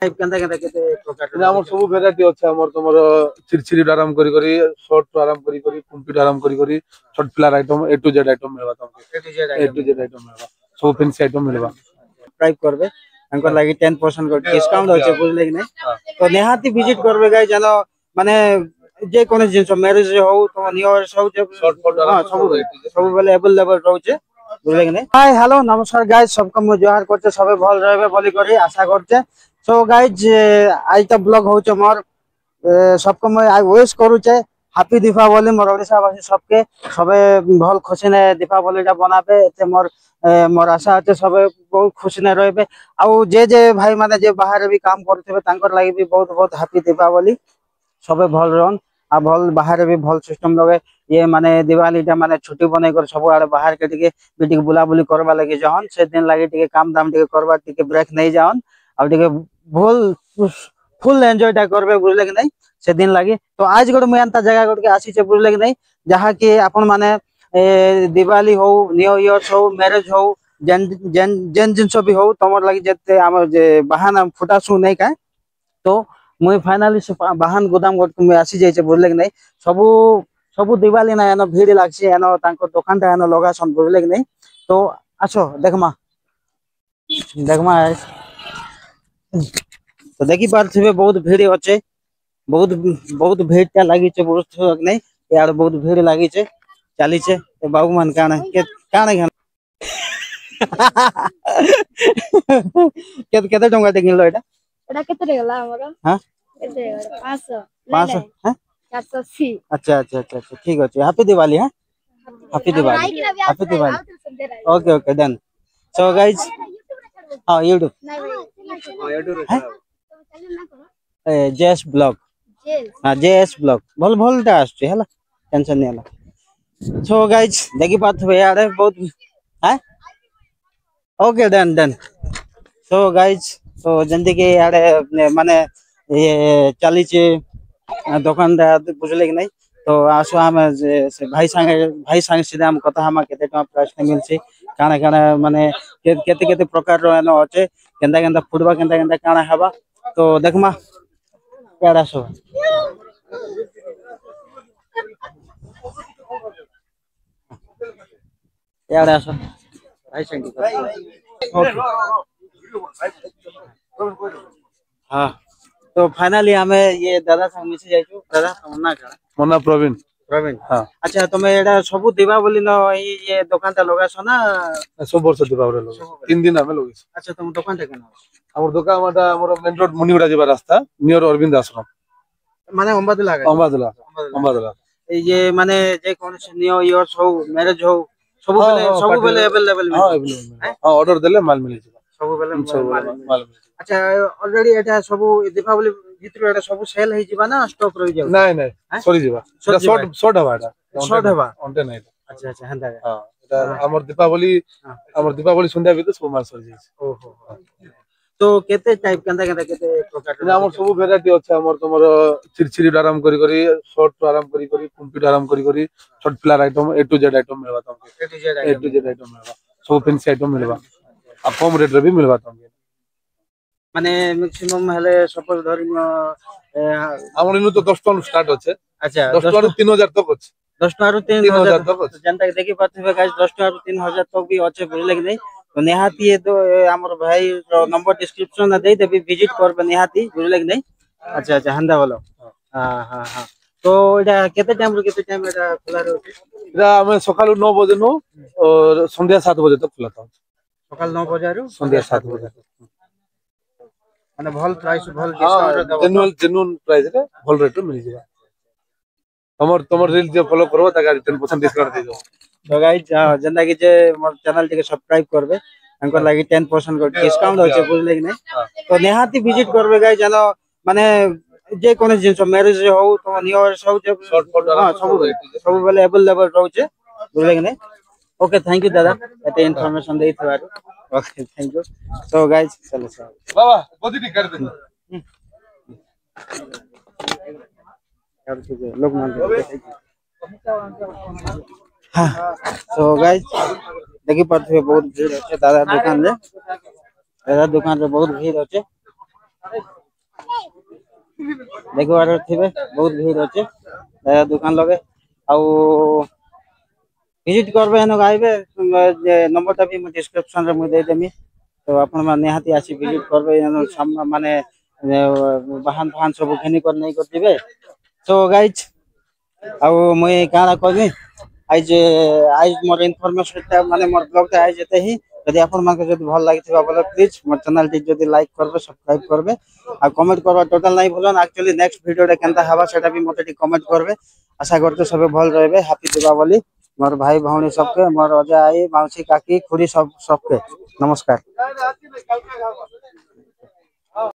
Type केंदा केंदा केते प्रकार हमर सब वैरायटी अछि हमर तमर चिरचिरी आराम करी शॉर्ट आराम करी कंप्लीट आराम करी short player item A to Z item मिलबा तुमके ए टू जेड आइटम मिलबा सब फैंसी आइटम मिलबा सब्सक्राइब करबे अंकर लागि 10% को डिस्काउंट होचे बुझले कि नै तो निहाती विजिट करबे गाइस जानो माने जे कोन जिंस मैरिज हो तो न्यू ईयर सब बेले अवेलेबल रहउचे बुझले कि नै हाय हेलो नमस्कार गाइस सबको मु जोहार करते सबे भल रहबे बोली करी आशा करते सो गाइस आज तो ब्लॉग होचे मोर सबको मैं आई विश करूचे हैप्पी दीपावली मोर ओडिसावासी सबके सबे भल खुशी ने दीपावलीटा बनाबे एते मोर मोर आशा আছে सबे बहुत खुशी ने रहबे आउ जे भाई माने जे बाहर भी काम करथबे तांकर लागि भी बहुत बहुत हैप्पी दीपावली सबे भल रहन आ भल बाहर भी भल सिस्टम लगे ये माने दिवालीटा माने छुट्टी बनै कर सब आड़े बाहर के टिके बुला बुली करबा लागि जहन से दिन लागि टिके काम दाम टिके करबा टिके ब्रेक नै जावन आ टिके भल फुल एन्जॉय टा करबे बुझले कि नै से दिन लागि तो आज गोटे मैं एंता जगह गोटे आसी छे बुझले कि नै जहा कि आपण माने दिवाली हो न्यू ईयर हो मैरिज हो जेन जेन जेन जिंस भी हो तमर लागि जते हम जे बहाना फुटासु नै का तो मुई फाइनली बाहन गोदाम गोट में आसी जाइछे बुझले कि नै सबु सबु दिवाली ना एनो भीड़ लागसी एनो तांको दुकान टा एनो लगा सन बुझले कि नै तो आछो देखमा तो देखि पारथिबे बहुत भीड़ होचे बहुत बहुत भीड़ टा लागि छे बुझथो कि नै यार बहुत भीड़ लागि छे चाली छे ए बाबू मान काना के काना केते टंगा ते किनलो एटा एटा केते रे गला हमरो हां केते 500 500 हैं 480 अच्छा अच्छा अच्छा अच्छा ठीक अछि हैप्पी दिवाली हां happy Diwali okay okay done so guys हां यूट्यूब हां यूट्यूब ए जेएस ब्लॉग हां जेएस ब्लॉग भल भलटा आछे हला टेंशन नै हला सो गाइस देखि पाथबे यार बहुत हैं okay done done so guys तो जंदी के यारे माने ये चली छे दुकान बुझले कि नहीं तो आसो हम से भाई संगे सीधा हम कथा हम केते टका प्राइस ने मिलसी काना काना माने केते केते प्रकार रो एनो होचे केंदा केंदा फुटबा केंदा केंदा काना हबा तो देखमा केडा सो यार आसो भाई संगे हाँ तो फाइनली हमें ये दादा संग मिसी जाइछु दादा मना का मना प्रवीण प्रवीण हां अच्छा तुम एडा सब दीपावली न ये दुकान ता लगासो ना सब वर्ष दीपावली लगे 3 दिन हमें लगे अच्छा तुम दुकान ता केना हमर दुकान माटा हमर मेन रोड मुनिगुड़ा जेबा रास्ता नियर अरविंद आश्रम माने अंबादला ये माने जे कोन से न्यू ईयर हो मैरिज हो सब बेले अवेलेबल हां हां ऑर्डर देले माल मिले सब बेले माल अच्छा ऑलरेडी एटा सब दीपावली भितर एटा सब सेल हे जिबा ना स्टॉक रहि जाउ नहीं नहीं सॉरी जीवा शॉर्ट शॉर्ट हवा ऑनटे नहीं अच्छा अच्छा हंदा हां एटा हमर दीपावली संध्या भी तो सब माल सर जाय ओहो तो केते टाइप केते प्रकार हमर सब वैरायटी अछि हमर तमर चिरचिरी आराम करी शॉर्ट आराम करी कंप्लीट आराम करी short player item A to Z item मिलबा तुमके ए टू जेड आइटम मिलबा सब फैंसी आइटम मिलबा आ कम रेट रे भी मिलबा तुमके माने मैक्सिमम हले सपोज धरिनो हमर इनु तो 10 टन स्टार्ट होचे अच्छा 10 टन 3000 तक होचे 10 टन 3000 तक होचे जनता देखि पाथबे गाइस 10 टन 3000 तक भी होचे बुझले कि नहीं तो निहाती ये तो हमर भाई रो नंबर डिस्क्रिप्शन में दे देबी विजिट करबे निहाती बुझले कि नहीं अच्छा अच्छा हंदा बोलो हां हां हां तो एटा केते टाइम एटा खुला रहउचे एटा हमें सकाल 9 बजे नो और संध्या 7 बजे तक खुला था सकाल 9 बजे रु संध्या 7 बजे माने भल प्राइस भल डिस्काउंट देबो जेन्युइन प्राइस रे भल रेट मिल जेबा हमर तमर रील जे फॉलो करबो ताका 10% डिस्काउंट दे दो तो गाइस जंदा कि जे मोर चैनल टिके सब्सक्राइब करबे अंकर लागि 10% को डिस्काउंट होचे बुझले कि नहीं तो निहाती विजिट करबे गाइस जानो माने जे कोन जिंस मैरिज हो तो न्यू ईयर सब बेले अवेलेबल रहउचे बुझले कि नहीं ओके थैंक यू दादा एते इन्फॉर्मेशन देई थबारु okay thank you so guys चलो बाबा गोदी कर दे यार तुझे लोग मान हाँ तो गाइस देखि पाथबे बहुत भीड़ होचे दादा दुकान रे बहुत भीड़ होचे देखबार थे बहुत भीड़ अच्छे दुकान लगे आउ विजिट करबे एनक आइबे नंबर टा भी मैं डिस्क्रिप्शन रे मुझे दे देमी तो आपण माने निहाती आसी विजिट करबे माने बाहन फान सब घेनी कर नहीं करथिबे सो गाइज आउ मुई काना कहबी आज आज मोर इनफॉरमेशन माने मोर ब्लॉग टा आज एते ही यदि आपण मानके जदि भल लागिथिबा बोले प्लीज मोर चैनल टी जदि लाइक करबे सब्सक्राइब करबे आ कमेंट करबा टोटल नहीं भूलन एक्चुअली नेक्स्ट वीडियो रे केनता हवा सेटा भी मते कमेंट करबे आशा करते सब भल रहबे हैप्पी दीपावली मोर भाई भौणी सबके मोर अजा आई मौसी काकी खुरी सब सबके नमस्कार।